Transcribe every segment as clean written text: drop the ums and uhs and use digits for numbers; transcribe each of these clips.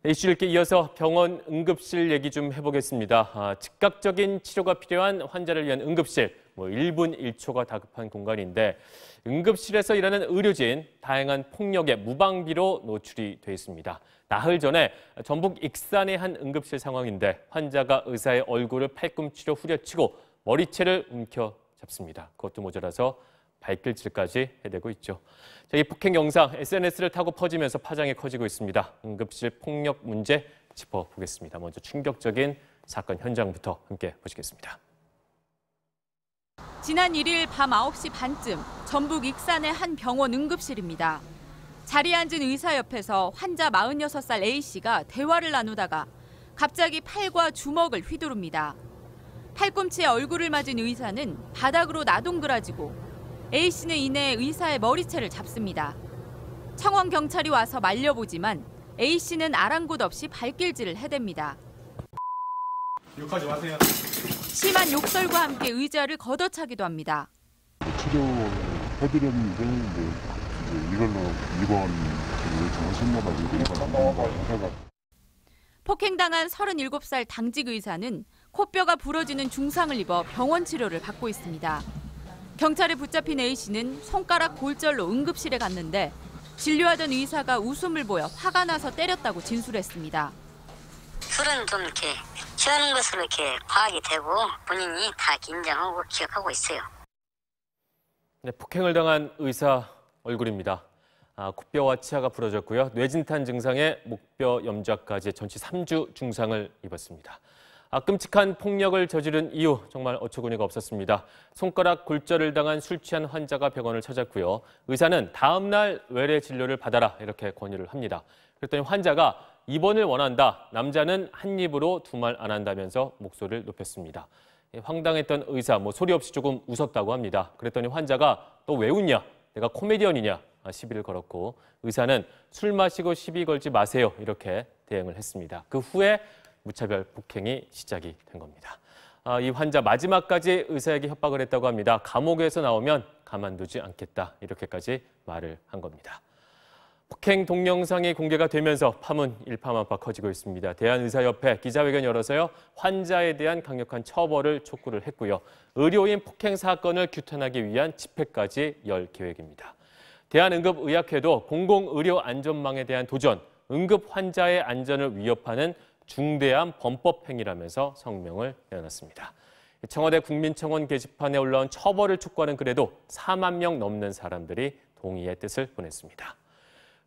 이슈일께 이어서 병원 응급실 얘기 좀 해보겠습니다. 즉각적인 치료가 필요한 환자를 위한 응급실, 1분 1초가 다급한 공간인데 응급실에서 일하는 의료진, 다양한 폭력에 무방비로 노출이 돼 있습니다. 나흘 전에 전북 익산의 한 응급실 상황인데 환자가 의사의 얼굴을 팔꿈치로 후려치고 머리채를 움켜잡습니다. 그것도 모자라서 발길질까지 해대고 있죠. 이 폭행 영상 SNS를 타고 퍼지면서 파장이 커지고 있습니다. 응급실 폭력 문제 짚어보겠습니다. 먼저 충격적인 사건 현장부터 함께 보시겠습니다. 지난 1일 밤 9시 반쯤 전북 익산의 한 병원 응급실입니다. 자리에 앉은 의사 옆에서 환자 46살 A씨가 대화를 나누다가 갑자기 팔과 주먹을 휘두릅니다. 팔꿈치에 얼굴을 맞은 의사는 바닥으로 나동그라지고 A씨는 이내 의사의 머리채를 잡습니다. 청원 경찰이 와서 말려보지만 A씨는 아랑곳 없이 발길질을 해댑니다. 욕하지 마세요. 심한 욕설과 함께 의자를 걷어차기도 합니다. 치료해드렸는데 이걸로 입원 정신나가지고 폭행당한 37살 당직 의사는 코뼈가 부러지는 중상을 입어 병원 치료를 받고 있습니다. 경찰에 붙잡힌 A씨는 손가락 골절로 응급실에 갔는데 진료하던 의사가 웃음을 보여 화가 나서 때렸다고 진술했습니다. 술은 좀 이렇게 취하는 것으로 이렇게 파악이 되고 본인이 다 인정하고 기억하고 있어요. 네, 폭행을 당한 의사 얼굴입니다. 코뼈와 치아가 부러졌고요. 뇌진탄 증상에 목뼈 염좌까지 전치 3주 중상을 입었습니다. 끔찍한 폭력을 저지른 이유 정말 어처구니가 없었습니다. 손가락 골절을 당한 술 취한 환자가 병원을 찾았고요. 의사는 다음 날 외래 진료를 받아라 이렇게 권유를 합니다. 그랬더니 환자가 입원을 원한다. 남자는 한 입으로 두 말 안 한다면서 목소리를 높였습니다. 황당했던 의사 소리 없이 조금 웃었다고 합니다. 그랬더니 환자가 너 왜 웃냐? 내가 코미디언이냐? 시비를 걸었고 의사는 술 마시고 시비 걸지 마세요 이렇게 대응을 했습니다. 그 후에 무차별 폭행이 시작이 된 겁니다. 이 환자 마지막까지 의사에게 협박을 했다고 합니다. 감옥에서 나오면 가만두지 않겠다 이렇게까지 말을 한 겁니다. 폭행 동영상이 공개가 되면서 파문 일파만파 커지고 있습니다. 대한의사협회 기자회견 열어서요. 환자에 대한 강력한 처벌을 촉구를 했고요. 의료인 폭행 사건을 규탄하기 위한 집회까지 열 계획입니다. 대한응급의학회도 공공의료안전망에 대한 도전, 응급 환자의 안전을 위협하는 중대한 범법 행위라면서 성명을 내놨습니다. 청와대 국민청원 게시판에 올라온 처벌을 촉구하는 글에도 4만 명 넘는 사람들이 동의의 뜻을 보냈습니다.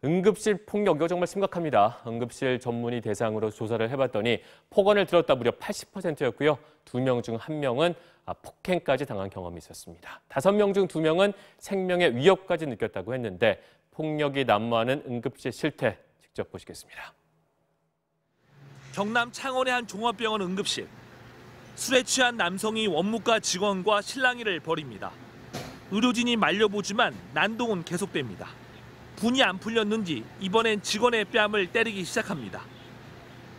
응급실 폭력, 이거 정말 심각합니다. 응급실 전문의 대상으로 조사를 해봤더니 폭언을 들었다 무려 80%였고요. 2명 중 1명은 폭행까지 당한 경험이 있었습니다. 5명 중 2명은 생명의 위협까지 느꼈다고 했는데 폭력이 난무하는 응급실 실태 직접 보시겠습니다. 경남 창원의 한 종합병원 응급실. 술에 취한 남성이 원무과 직원과 실랑이를 벌입니다. 의료진이 말려보지만 난동은 계속됩니다. 분이 안 풀렸는지 이번엔 직원의 뺨을 때리기 시작합니다.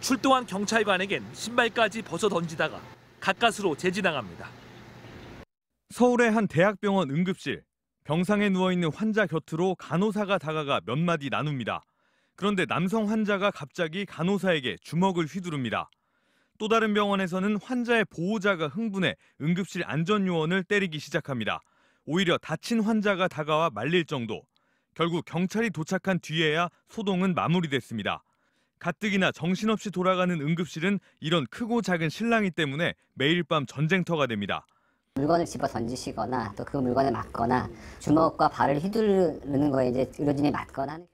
출동한 경찰관에겐 신발까지 벗어 던지다가 가까스로 제지당합니다. 서울의 한 대학병원 응급실. 병상에 누워있는 환자 곁으로 간호사가 다가가 몇 마디 나눕니다. 그런데 남성 환자가 갑자기 간호사에게 주먹을 휘두릅니다. 또 다른 병원에서는 환자의 보호자가 흥분해 응급실 안전요원을 때리기 시작합니다. 오히려 다친 환자가 다가와 말릴 정도. 결국 경찰이 도착한 뒤에야 소동은 마무리됐습니다. 가뜩이나 정신없이 돌아가는 응급실은 이런 크고 작은 실랑이 때문에 매일 밤 전쟁터가 됩니다. 물건을 집어 던지시거나 또 그 물건을 맞거나 주먹과 발을 휘두르는 거에 이제 의료진이 맞거나 하는.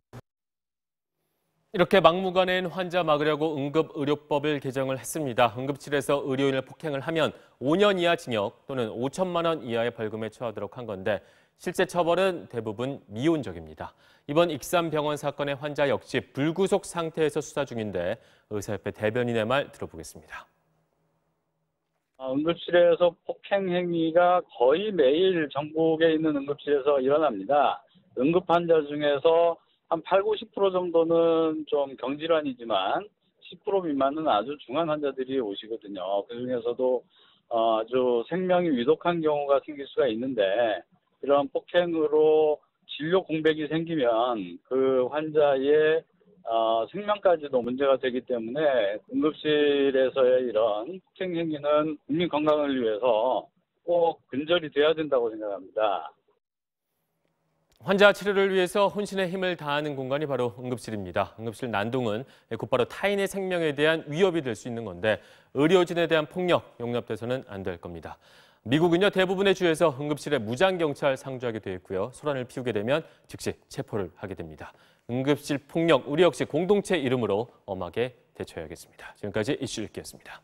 이렇게 막무가내인 환자 막으려고 응급의료법을 개정을 했습니다. 응급실에서 의료인을 폭행을 하면 5년 이하 징역 또는 5천만 원 이하의 벌금에 처하도록 한 건데 실제 처벌은 대부분 미온적입니다. 이번 익산병원 사건의 환자 역시 불구속 상태에서 수사 중인데 의사협회 대변인의 말 들어보겠습니다. 응급실에서 폭행 행위가 거의 매일 전국에 있는 응급실에서 일어납니다. 응급 환자 중에서 한 80~90% 정도는 좀 경질환이지만 10% 미만은 아주 중한 환자들이 오시거든요. 그중에서도 아주 생명이 위독한 경우가 생길 수가 있는데 이런 폭행으로 진료 공백이 생기면 그 환자의 생명까지도 문제가 되기 때문에 응급실에서의 이런 폭행 행위는 국민 건강을 위해서 꼭 근절이 돼야 된다고 생각합니다. 환자 치료를 위해서 혼신의 힘을 다하는 공간이 바로 응급실입니다. 응급실 난동은 곧바로 타인의 생명에 대한 위협이 될 수 있는 건데 의료진에 대한 폭력 용납돼서는 안 될 겁니다. 미국은요, 대부분의 주에서 응급실에 무장경찰 상주하게 돼 있고요. 소란을 피우게 되면 즉시 체포를 하게 됩니다. 응급실 폭력, 우리 역시 공동체 이름으로 엄하게 대처해야겠습니다. 지금까지 이슈 읽기였습니다.